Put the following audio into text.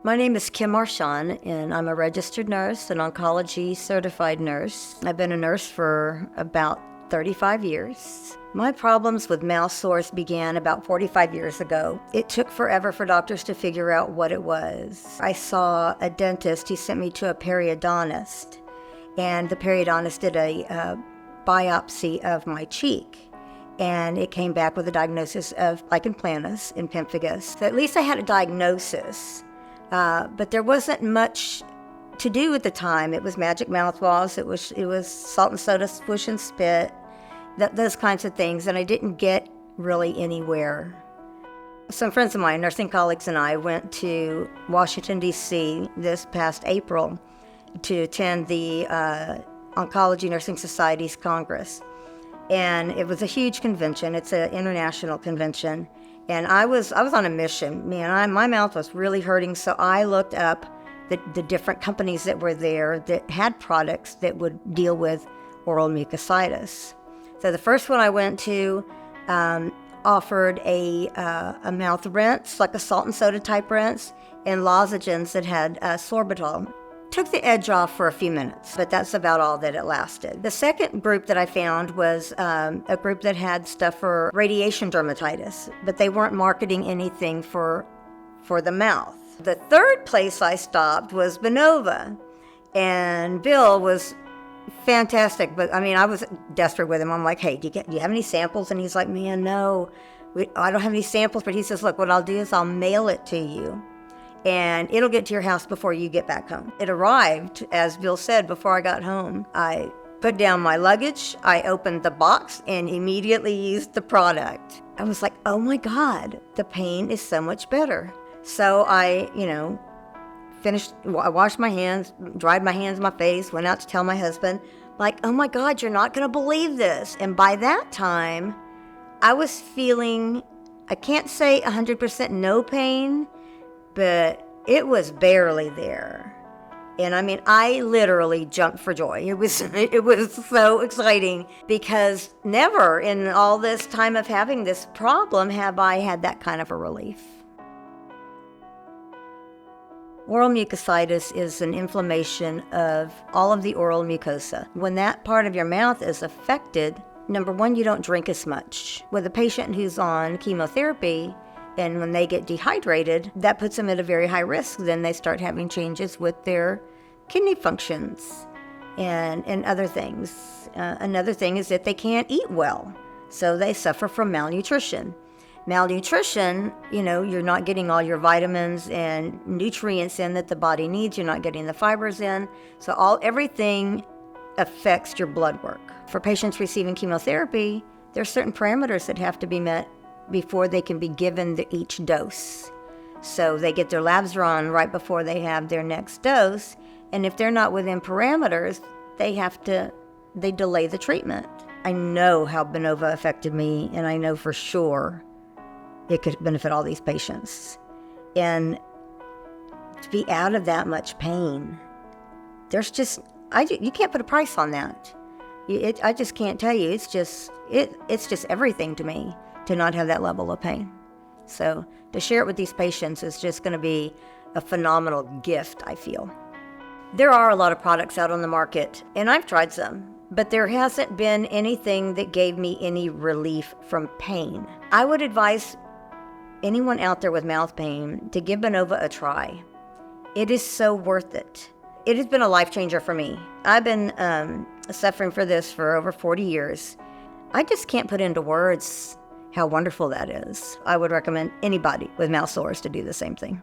My name is Kim Marchand, and I'm a registered nurse, an oncology certified nurse. I've been a nurse for about 35 years. My problems with mouth sores began about 45 years ago. It took forever for doctors to figure out what it was. I saw a dentist. He sent me to a periodontist, and the periodontist did a biopsy of my cheek, and it came back with a diagnosis of lichen planus and pemphigus. So at least I had a diagnosis. But there wasn't much to do at the time. It was magic mouthwash. It was salt and soda, swish and spit, those kinds of things. And I didn't get really anywhere. Some friends of mine, nursing colleagues, and I went to Washington, D.C. this past April to attend the Oncology Nursing Society's Congress. And it was a huge convention. It's an international convention. And I was on a mission. Man, my mouth was really hurting, so I looked up the different companies that were there that had products that would deal with oral mucositis. So the first one I went to offered a mouth rinse, like a salt and soda type rinse, and lozenges that had sorbitol. Took the edge off for a few minutes, but that's about all that it lasted. The second group that I found was a group that had stuff for radiation dermatitis, but they weren't marketing anything for the mouth. The third place I stopped was Benova, and Bill was fantastic, but I mean, I was desperate with him. I'm like, hey, do you have any samples? And he's like, man, no, I don't have any samples, but he says, look, what I'll do is I'll mail it to you, and it'll get to your house before you get back home. It arrived, as Bill said, before I got home. I put down my luggage, I opened the box, and immediately used the product. I was like, oh my God, the pain is so much better. So I, I washed my hands, dried my hands, my face, went out to tell my husband, like, oh my God, you're not gonna believe this. And by that time, I was feeling, I can't say 100% no pain, but it was barely there. And I mean, I literally jumped for joy. It was so exciting, because never in all this time of having this problem have I had that kind of a relief. Oral mucositis is an inflammation of all of the oral mucosa. When that part of your mouth is affected, number one, you don't drink as much. With a patient who's on chemotherapy, and when they get dehydrated, that puts them at a very high risk. Then they start having changes with their kidney functions and other things. Another thing is that they can't eat well, so they suffer from malnutrition. Malnutrition, you're not getting all your vitamins and nutrients in that the body needs. You're not getting the fibers in. So everything affects your blood work. For patients receiving chemotherapy, there are certain parameters that have to be met before they can be given each dose. So they get their labs run right before they have their next dose. And if they're not within parameters, they delay the treatment. I know how Benova affected me, and I know for sure it could benefit all these patients. And to be out of that much pain, you can't put a price on that. I just can't tell you. It's just everything to me to not have that level of pain. So to share it with these patients is just going to be a phenomenal gift, I feel. There are a lot of products out on the market, and I've tried some, but there hasn't been anything that gave me any relief from pain. I would advise anyone out there with mouth pain to give Benova a try. It is so worth it. It has been a life changer for me. I've been suffering for this for over 40 years. I just can't put into words how wonderful that is. I would recommend anybody with mouth sores to do the same thing.